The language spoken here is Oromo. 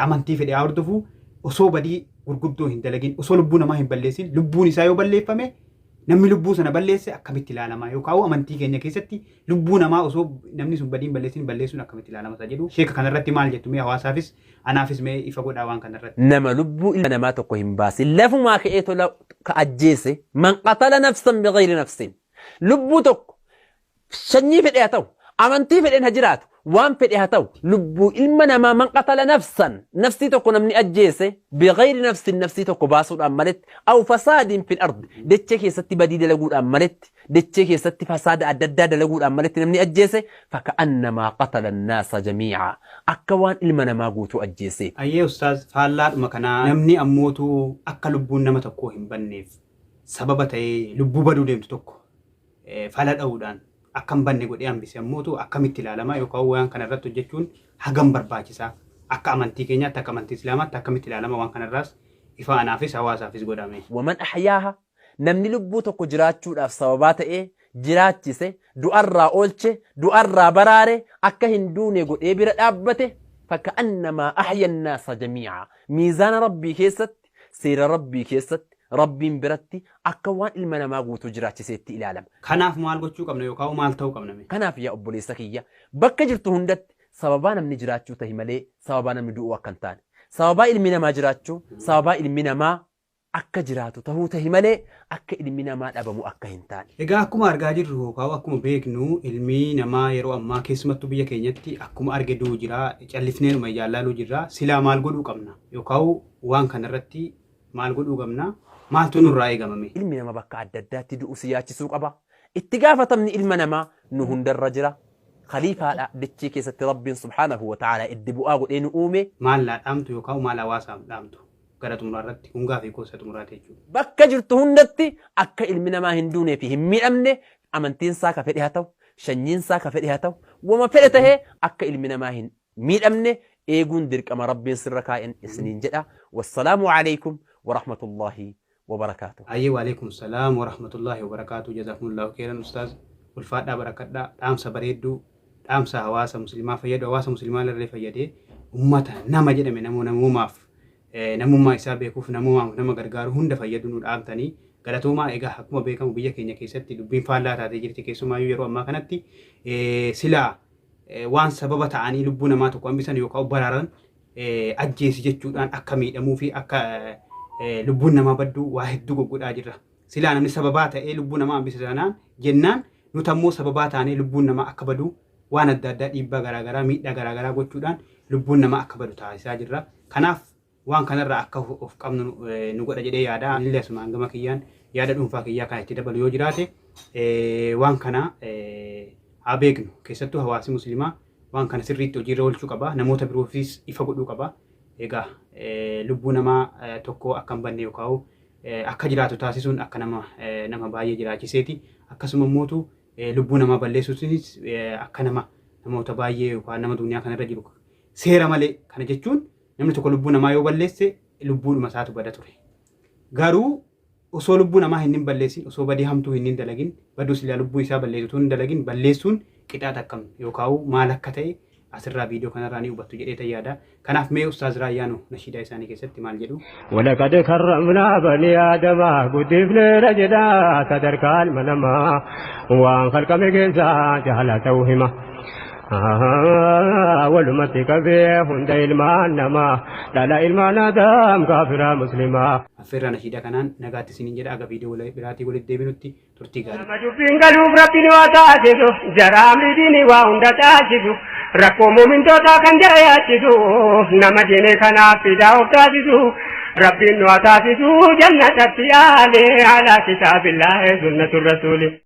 amantii fedhee hordofu osoo badii gurguddoo hin dalagin osoo lubbuu namaa hin balleessin lubbuun isaa yoo balleeffame namni lubbuu sana balleesse akkamitti ilaalama yookaan amantii keenya keessatti lubbuu namaa osoo namni sun badii hin balleessin balleessuun akkamitti ilaalama isa jedhu sheeka kanarratti maal jettu mee hawaasaafis anaafis mee ifa godhaa waan kanarratti. Nama lubbuu ilma namaa tokko hin baasin lafumaa ka'ee tola ka ajjeese man qatala nafsan bighayri nafsin lubbuu tokko shanyii fedhee haa ta'u amantii fedheen haa jiraatu وان فدي هتاو لبو المنما من قتل نفسا نفسي تكون من أجيسه بغير نفسي تكو باسود أملت أو فساد في الأرض دتشي ستي بديد لقول أملت دتشي ستي فساد أدداد لقول أملت من أجيسه فكأنما قتل الناس جميعا أكوان المنما قوتو أجيسه أيه أستاذ فالات مكانا نمني أموتو أكا لبو نما تكوهم بنيف سببتي لبو بدو ديم تكو فالات أودان akkam banne godhee hambise ammoo akkamitti ilaalama yookaan waan kana irratti hojjechuun hagam barbaachisaa akka amantii keenyaatti akka amantii islaamaatti akkamitti ilaalama waan kana irraas ifa anaafis hawaasaafis godhame. Waman ahyaaha namni lubbuu tokko jiraachuudhaaf sababaa ta'ee jiraachise du'arraa oolche du'arraa baraare akka hin duune godhee bira dhaabbate fakkaannamaa ahya annaasa jamii'a miizaana rabbii keessatti seera rabbii keessatti ربين برتي أكوان المنما قوتو جراتي سيتي إلالم كناف مال قوتشو قبنا يوكاو مال تو قبنا مي كناف يا أبو ليسكية بكا جرتو هندت سببانا من جراتشو تهمالي سببانا من دعوة كنتان سببا المنما جراتشو سببا المنما أكا جراتو تهو تهمالي أكا المنما أبمو أكا هنتان إيقا أكما أرقا جرهو كاو أكما بيكنو المنما يرو أما كيسمتو بيا كينيتي أكما أرقا دو جرا جالفنين ما يالالو جرا سلا مال قدو قبنا يوكاو وان كان رتي مال قدو قبنا maaltu nurraa eegamame ilmi nama bakka adda addaatti du'u siyaachisuu qaba itti gaafatamni ilma namaa nu hundarra jira khaliifaadha dachee keessatti rabbiin subhaanahu wa ta'ala iddi bu'aa godhee nu uume maal dhaamtu yookaan maal hawaasaaf dhaamtu gara xumuraarratti hungaa fi gosa xumuraate jechuudha bakka jirtu hundatti akka ilmi namaa hin duunee fi hin miidhamne amantiin isaa ka fedhe haa ta'u shanyiin isaa ka fedhe haa ta'u wama fedhe tahee akka ilmi namaa hin miidhamne eeguun dirqama rabbiin sirra kaa'en isiniin jedha wassalaamu alaykum wa rahmatullahi وبركاته. أيه وعليكم السلام ورحمة الله وبركاته جزاكم الله خيرا أستاذ والفاتحة بركة دام سبريدو دام سهواسة مسلمة فيدو هواسة مسلمة للري فيدي أمتها نما جدا من نمو ماف نمو ما يسابي كوف نمو ما نما غرغار هند فيدو نور آم تاني غلطو ما إيجا حكومة بيكم بيجا كينيا كيستي دبين فالات هذه جرتي كيسو ما يروى أما كانتي سلا وان سبب تعاني لبونا ما تقوم بسان يوكاو برارن أجيس جتشودان أكمي أمو في أكا lubbuun namaa badduu waa hedduu goggodhaa jirra. Silaa namni sababaa ta'ee lubbuun namaa hambisa sanaan jennaan nuti ammoo sababaa taanee lubbuun namaa akka badu waan adda addaa dhiibbaa garaagaraa miidhaa garaagaraa gochuudhaan lubbuun namaa akka badu taasisaa jirra. Kanaaf waan kanarraa akka of qabnu nu godha jedhee yaada. Illee asumaan gama kiyyaan yaada dhuunfaa kiyyaa kan itti dabalu yoo jiraate waan kana haa beeknu keessattuu hawaasi musliimaa waan kana sirriitti hojiirra oolchuu qaba. Namoota biroofis ifa godhuu qaba. Egaa lubbuu namaa tokko akkam banne yookaan akka jiraatu taasisuun akka nama baay'ee jiraachiseeti. Akkasuma immoo lubbuu namaa balleessuunis akka namoota baay'ee yookaan nama duniyaa kanarra jiru seera malee kana jechuun namni tokko lubbuu namaa yoo balleesse lubbuudhuma isaatu bada ture. Garuu osoo lubbuu namaa hin balleessin osoo badii hamtuu hin dalagin baduu silaa lubbuu isaa balleessuun hin dalagin balleessuun qixaata akkam yookaan maal akka ta'e asirraa viidiyoo kanarraa ni hubattu jedhee tayyaada. Kanaaf mee ustaaz Raayyaanoo nashiidaa isaanii keessatti maal jedhu? ولقد كرمنا بني آدم قدفنا رجدا صدرك المنما وان خلق مجنسا جهل توهما ولمتك به هند إلمان نما لا إلمان آدم كافر مسلما أفرنا نشيدا كنان نقات سنين جدا أغا فيديو براتي ولد ديبنوتي ترتي غاري مجوبين قلوب ربين واتاسدو جرام لديني وهند تاسدو ركو مؤمن توتا كان جاياتدو نما ديني كان فيدا وتاسدو ربين واتاسدو جنة التيالي على كتاب الله سنة الرسول